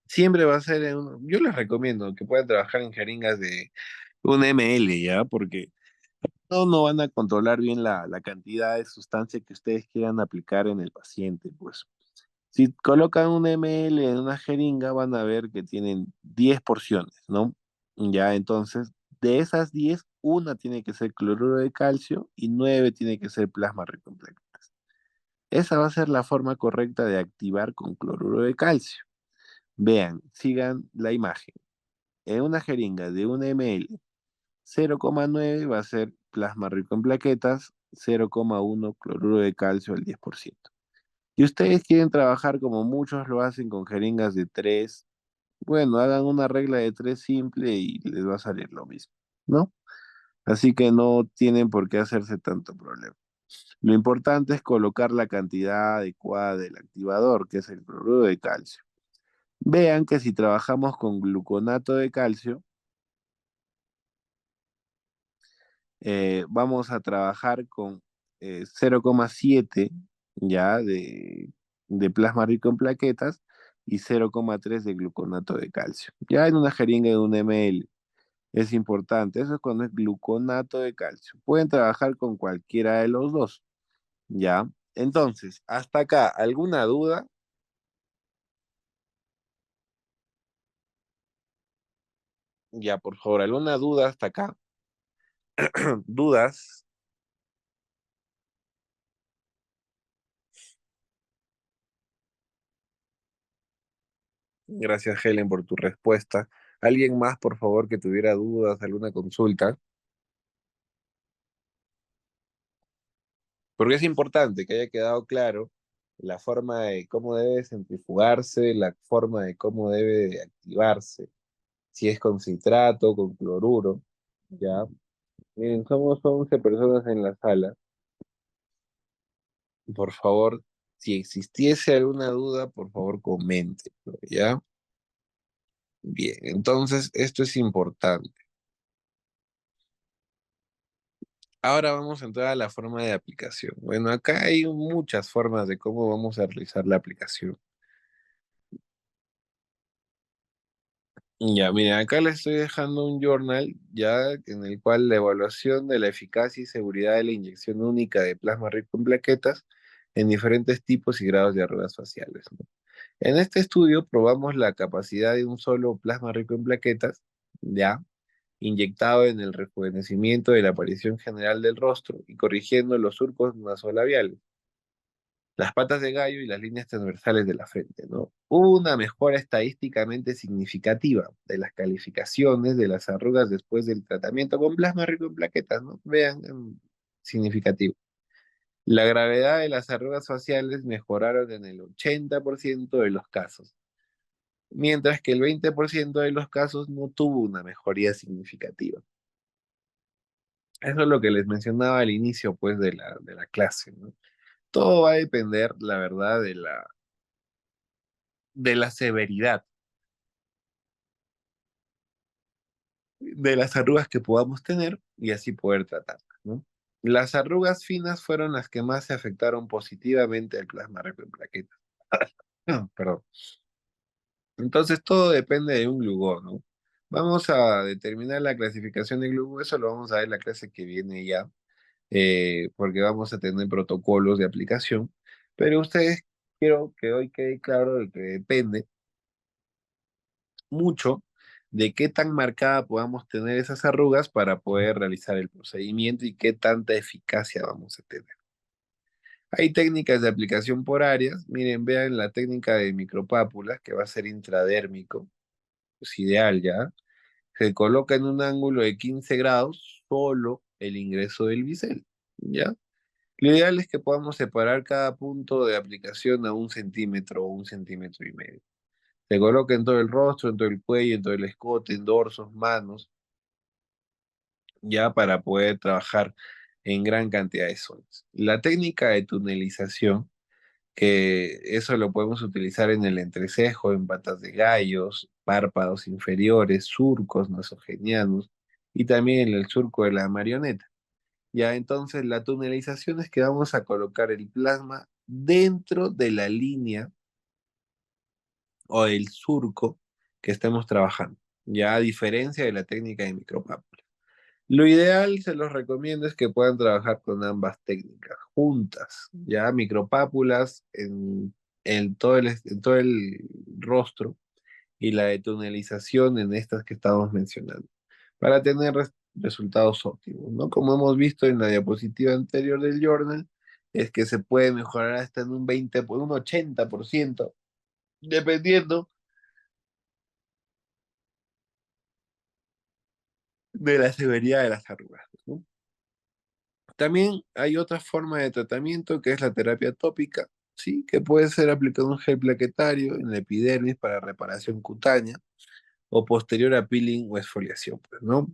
siempre va a ser, yo les recomiendo que puedan trabajar en jeringas de 1 ml, ¿ya? Porque no van a controlar bien la cantidad de sustancia que ustedes quieran aplicar en el paciente, pues. Si colocan 1 ml en una jeringa, van a ver que tienen 10 porciones, ¿no? Ya, entonces, de esas 10, una tiene que ser cloruro de calcio y 9 tiene que ser plasma rico en plaquetas. Esa va a ser la forma correcta de activar con cloruro de calcio. Vean, sigan la imagen. En una jeringa de 1 ml, 0,9 va a ser plasma rico en plaquetas, 0,1 cloruro de calcio al 10%. Y ustedes quieren trabajar como muchos lo hacen con jeringas de 3, bueno, hagan una regla de 3 simple y les va a salir lo mismo, ¿no? Así que no tienen por qué hacerse tanto problema. Lo importante es colocar la cantidad adecuada del activador, que es el cloruro de calcio. Vean que si trabajamos con gluconato de calcio, vamos a trabajar con 0,7 ya de plasma rico en plaquetas y 0,3 de gluconato de calcio. Ya en una jeringa de 1 ml. Es importante, eso es cuando es gluconato de calcio. Pueden trabajar con cualquiera de los dos, ¿ya? Entonces, hasta acá, ¿alguna duda? Ya, por favor, ¿alguna duda hasta acá? ¿Dudas? Gracias, Helen, por tu respuesta. ¿Alguien más, por favor, que tuviera dudas, alguna consulta? Porque es importante que haya quedado claro la forma de cómo debe centrifugarse, la forma de cómo debe de activarse, si es con citrato, con cloruro, ¿ya? Miren, somos 11 personas en la sala. Por favor, si existiese alguna duda, por favor, coméntenlo, ¿ya? Bien, entonces esto es importante. Ahora vamos a entrar a la forma de aplicación. Bueno, acá hay muchas formas de cómo vamos a realizar la aplicación. Ya, mira, acá les estoy dejando un journal ya en el cual la evaluación de la eficacia y seguridad de la inyección única de plasma rico en plaquetas en diferentes tipos y grados de arrugas faciales, ¿no? En este estudio probamos la capacidad de un solo plasma rico en plaquetas, ya, inyectado en el rejuvenecimiento de la aparición general del rostro y corrigiendo los surcos nasolabiales, las patas de gallo y las líneas transversales de la frente, ¿no? Hubo una mejora estadísticamente significativa de las calificaciones de las arrugas después del tratamiento con plasma rico en plaquetas, ¿no? Vean, significativo. La gravedad de las arrugas faciales mejoraron en el 80% de los casos. mientras que el 20% de los casos no tuvo una mejoría significativa. Eso es lo que les mencionaba al inicio, pues, de la clase, ¿no? Todo va a depender, la verdad, de la severidad de las arrugas que podamos tener y así poder tratarlas, ¿no? Las arrugas finas fueron las que más se afectaron positivamente al plasma rico en plaquetas. Perdón. Entonces todo depende de un glugón, ¿no? Vamos a determinar la clasificación de glugón, eso lo vamos a ver en la clase que viene ya, porque vamos a tener protocolos de aplicación, pero ustedes quiero que hoy quede claro de que depende mucho de qué tan marcada podamos tener esas arrugas para poder realizar el procedimiento y qué tanta eficacia vamos a tener. Hay técnicas de aplicación por áreas. Miren, vean la técnica de micropápulas, que va a ser intradérmico. Es ideal ya. Se coloca en un ángulo de 15 grados solo el ingreso del bisel. ¿Ya? Lo ideal es que podamos separar cada punto de aplicación a 1 centímetro o 1,5 centímetros. Se coloca en todo el rostro, en todo el cuello, en todo el escote, en dorsos, manos, ya para poder trabajar en gran cantidad de zonas. La técnica de tunelización, que eso lo podemos utilizar en el entrecejo, en patas de gallos, párpados inferiores, surcos nasogenianos y también en el surco de la marioneta. Ya entonces la tunelización es que vamos a colocar el plasma dentro de la línea o el surco que estemos trabajando, ya a diferencia de la técnica de micropápula. Lo ideal, se los recomiendo, es que puedan trabajar con ambas técnicas juntas, ya micropápulas en todo el rostro y la de tunelización en estas que estamos mencionando, para tener resultados óptimos, ¿no? Como hemos visto en la diapositiva anterior del journal, es que se puede mejorar hasta en un 20, por un 80%, dependiendo de la severidad de las arrugas, ¿no? También hay otra forma de tratamiento que es la terapia tópica, ¿sí? Que puede ser aplicado un gel plaquetario en la epidermis para reparación cutánea o posterior a peeling o exfoliación, pues, ¿no?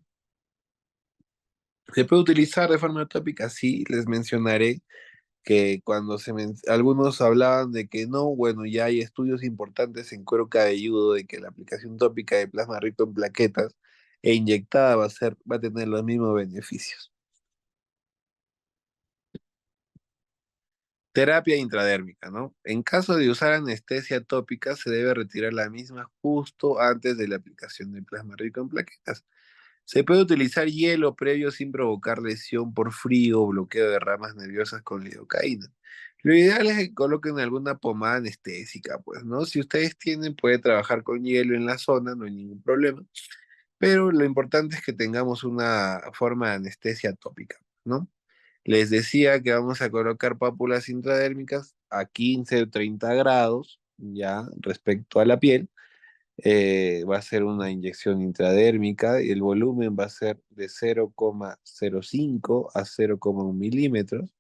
Se puede utilizar de forma tópica, sí, les mencionaré que cuando algunos hablaban de que no, bueno, ya hay estudios importantes en cuero cabelludo de que la aplicación tópica de plasma rico en plaquetas e inyectada va a tener los mismos beneficios. Terapia intradérmica, ¿no? En caso de usar anestesia tópica, se debe retirar la misma justo antes de la aplicación del plasma rico en plaquetas. Se puede utilizar hielo previo sin provocar lesión por frío o bloqueo de ramas nerviosas con lidocaína. Lo ideal es que coloquen alguna pomada anestésica, pues, ¿no? Si ustedes tienen, puede trabajar con hielo en la zona, no hay ningún problema. Pero lo importante es que tengamos una forma de anestesia tópica, ¿no? Les decía que vamos a colocar pápulas intradérmicas a 15 o 30 grados, ya respecto a la piel. Va a ser una inyección intradérmica y el volumen va a ser de 0,05 a 0,1 milímetros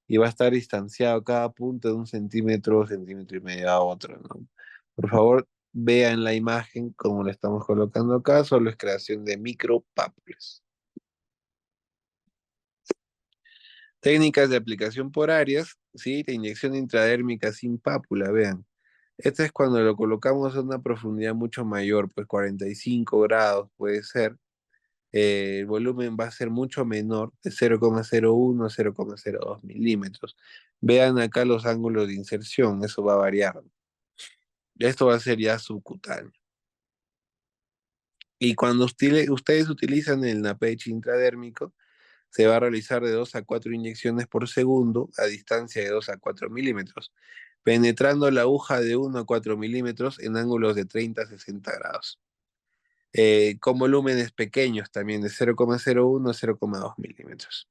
y va a estar distanciado cada punto de 1 centímetro, centímetro y medio a otro, ¿no? Por favor, vean la imagen como la estamos colocando acá, solo es creación de micropápulas. Técnicas de aplicación por áreas, ¿sí? De inyección intradérmica sin pápula, vean. Este es cuando lo colocamos a una profundidad mucho mayor, pues 45 grados puede ser. El volumen va a ser mucho menor, de 0,01 a 0,02 milímetros. Vean acá los ángulos de inserción, eso va a variar. Esto va a ser ya subcutáneo. Y cuando ustedes utilizan el NaPH intradérmico, se va a realizar de 2 a 4 inyecciones por segundo a distancia de 2 a 4 milímetros, penetrando la aguja de 1 a 4 milímetros en ángulos de 30 a 60 grados. Con volúmenes pequeños también de 0,01 a 0,2 milímetros.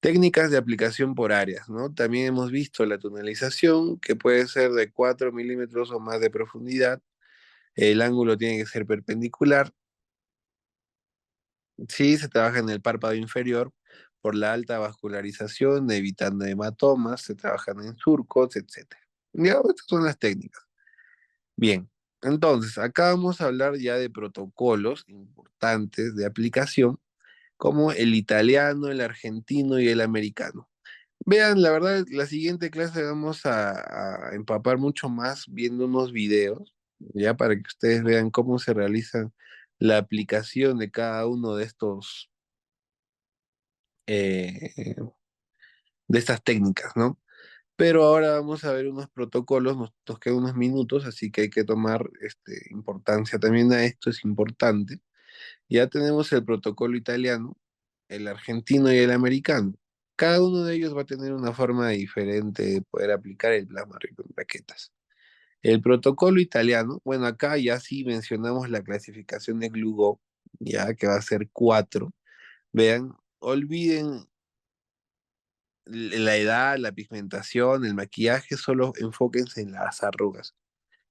Técnicas de aplicación por áreas, ¿no? También hemos visto la tunelización, que puede ser de 4 milímetros o más de profundidad. El ángulo tiene que ser perpendicular. Sí, se trabaja en el párpado inferior por la alta vascularización, evitando hematomas, se trabajan en surcos, etc. Ya, estas son las técnicas. Bien, Entonces, acá vamos a hablar ya de protocolos importantes de aplicación, como el italiano, el argentino y el americano. Vean, la verdad, la siguiente clase vamos a empapar mucho más viendo unos videos, ya para que ustedes vean cómo se realiza la aplicación de cada uno de estos, eh, de estas técnicas, ¿no? Pero ahora vamos a ver unos protocolos, nos quedan unos minutos, así que hay que tomar importancia también a esto, es importante. Ya tenemos el protocolo italiano, el argentino y el americano. Cada uno de ellos va a tener una forma diferente de poder aplicar el plasma rico en plaquetas. El protocolo italiano, bueno, acá ya sí mencionamos la clasificación de Glugo, ya que va a ser 4. Vean, olviden la edad, la pigmentación, el maquillaje, solo enfóquense en las arrugas.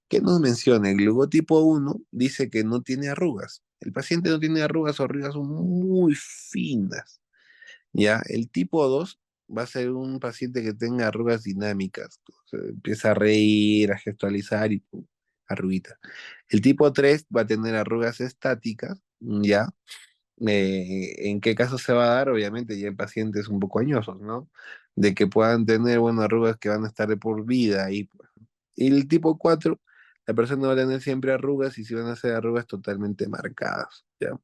¿Qué nos menciona? El glucotipo 1 dice que no tiene arrugas. El paciente no tiene arrugas o arrugas son muy finas. ¿Ya? El tipo 2 va a ser un paciente que tenga arrugas dinámicas. O sea, empieza a reír, a gestualizar y pum, arruguita. El tipo 3 va a tener arrugas estáticas, ¿ya? ¿En qué caso se va a dar? Obviamente ya en pacientes un poco añosos, ¿no? De que puedan tener, bueno, arrugas que van a estar de por vida ahí, pues. Y el tipo 4 la persona va a tener siempre arrugas y si van a ser arrugas totalmente marcadas, ¿ya?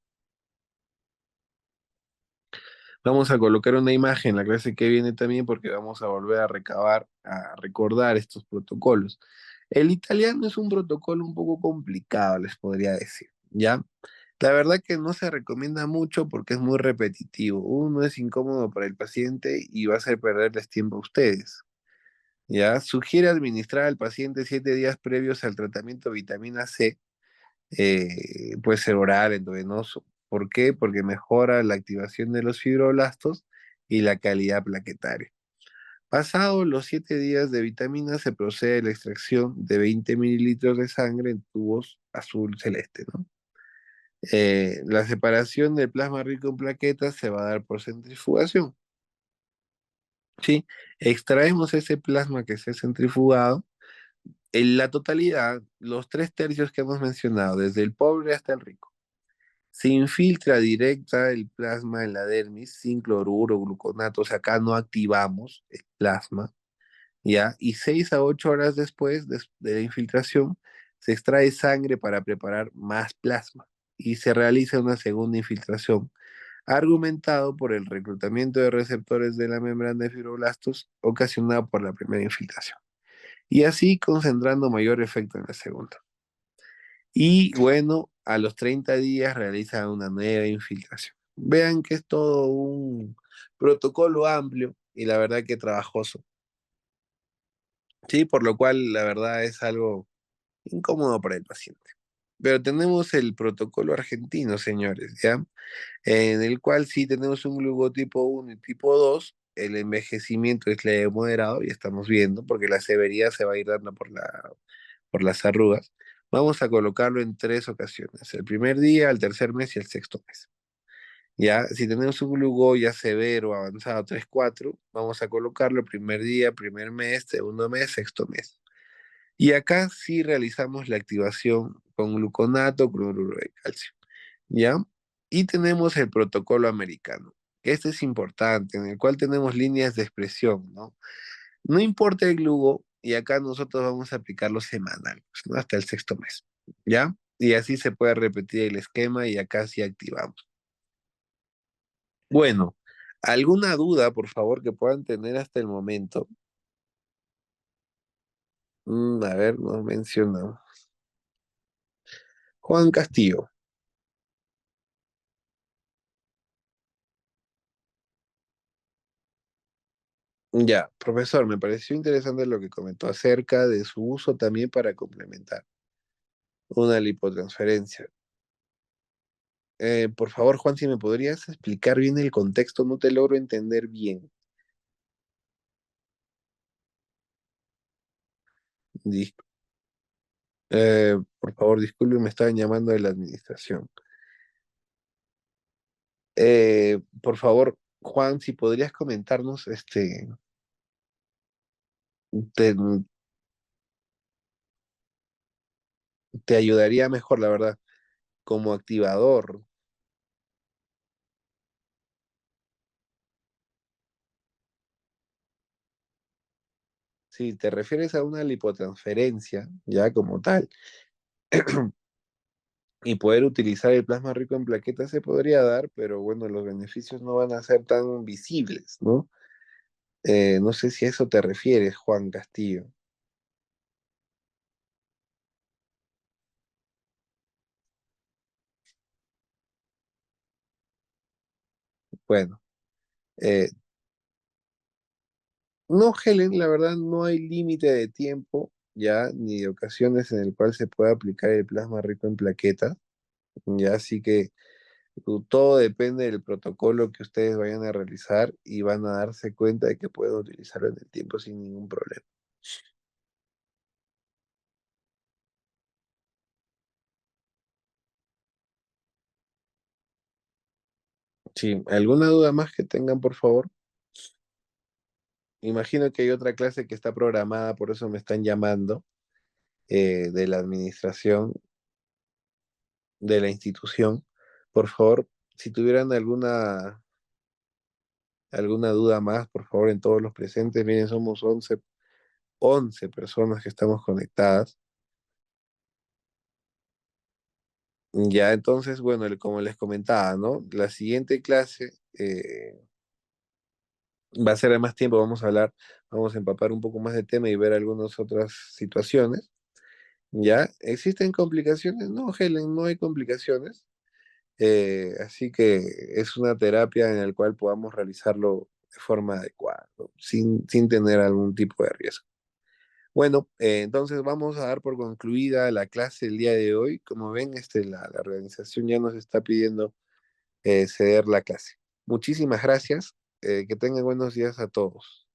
Vamos a colocar una imagen en la clase que viene también porque vamos a volver a recabar, a recordar estos protocolos. El italiano es un protocolo un poco complicado, les podría decir, ¿ya? La verdad que no se recomienda mucho porque es muy repetitivo. Uno, es incómodo para el paciente y va a hacer perderles tiempo a ustedes. ¿Ya? Sugiere administrar al paciente 7 días previos al tratamiento de vitamina C, puede ser oral, endovenoso. ¿Por qué? Porque mejora la activación de los fibroblastos y la calidad plaquetaria. Pasados los 7 días de vitamina, se procede a la extracción de 20 mililitros de sangre en tubos azul celeste, ¿no? La separación del plasma rico en plaquetas se va a dar por centrifugación. ¿Sí? Extraemos ese plasma que se ha centrifugado. En la totalidad, los 3 tercios que hemos mencionado, desde el pobre hasta el rico, se infiltra directa el plasma en la dermis sin cloruro, gluconato, o sea, acá no activamos el plasma, ¿ya? Y 6 a 8 horas después de la infiltración, se extrae sangre para preparar más plasma y se realiza una segunda infiltración, argumentado por el reclutamiento de receptores de la membrana de fibroblastos ocasionado por la primera infiltración, y así concentrando mayor efecto en la segunda. Y bueno, a los 30 días realiza una nueva infiltración. Vean que es todo un protocolo amplio y la verdad que trabajoso. Sí, por lo cual la verdad es algo incómodo para el paciente. Pero tenemos el protocolo argentino, señores, ¿ya? En el cual sí tenemos un glucotipo 1 y tipo 2. El envejecimiento es leve moderado, y estamos viendo, porque la severidad se va a ir dando por las arrugas. Vamos a colocarlo en 3 ocasiones, el primer día, el tercer mes y el sexto mes. Ya, si tenemos un gluco ya severo, avanzado 3 4, vamos a colocarlo primer día, primer mes, segundo mes, sexto mes. Y acá sí realizamos la activación con gluconato, cloruro de calcio, ¿ya? Y tenemos el protocolo americano, que este es importante, en el cual tenemos líneas de expresión, ¿no? No importa el glugo, y acá nosotros vamos a aplicarlo semanal, pues, ¿no? Hasta el sexto mes, ¿ya? Y así se puede repetir el esquema y acá sí activamos. Bueno, ¿alguna duda, por favor, que puedan tener hasta el momento? A ver, nos mencionamos. Juan Castillo. Ya, profesor, me pareció interesante lo que comentó acerca de su uso también para complementar una lipotransferencia. Por favor, Juan, si me podrías explicar bien el contexto, no te logro entender bien. Dis- por favor, disculpe, me estaban llamando de la administración. Por favor, Juan, si podrías comentarnos, te- te ayudaría mejor, la verdad, como activador. Si te refieres a una lipotransferencia, ya como tal, y poder utilizar el plasma rico en plaquetas se podría dar, pero bueno, los beneficios no van a ser tan visibles, ¿no? No sé si a eso te refieres, Juan Castillo. Bueno, eh, no, Helen, la verdad no hay límite de tiempo ya, ni de ocasiones en el cual se pueda aplicar el plasma rico en plaquetas, ya, así que todo depende del protocolo que ustedes vayan a realizar y van a darse cuenta de que pueden utilizarlo en el tiempo sin ningún problema. Sí, ¿alguna duda más que tengan, por favor? Imagino que hay otra clase que está programada, por eso me están llamando, de la administración de la institución. Por favor, si tuvieran alguna duda más, por favor, en todos los presentes, miren, somos 11 personas que estamos conectadas. Ya, entonces, bueno, como les comentaba, ¿no? La siguiente clase va a ser de más tiempo, vamos a empapar un poco más de tema y ver algunas otras situaciones. ¿Ya? ¿Existen complicaciones? No, Helen, no hay complicaciones. Así que es una terapia en la cual podamos realizarlo de forma adecuada, ¿no? Sin tener algún tipo de riesgo. Bueno, entonces vamos a dar por concluida la clase el día de hoy. Como ven, la organización ya nos está pidiendo ceder la clase. Muchísimas gracias. Que tengan buenos días a todos.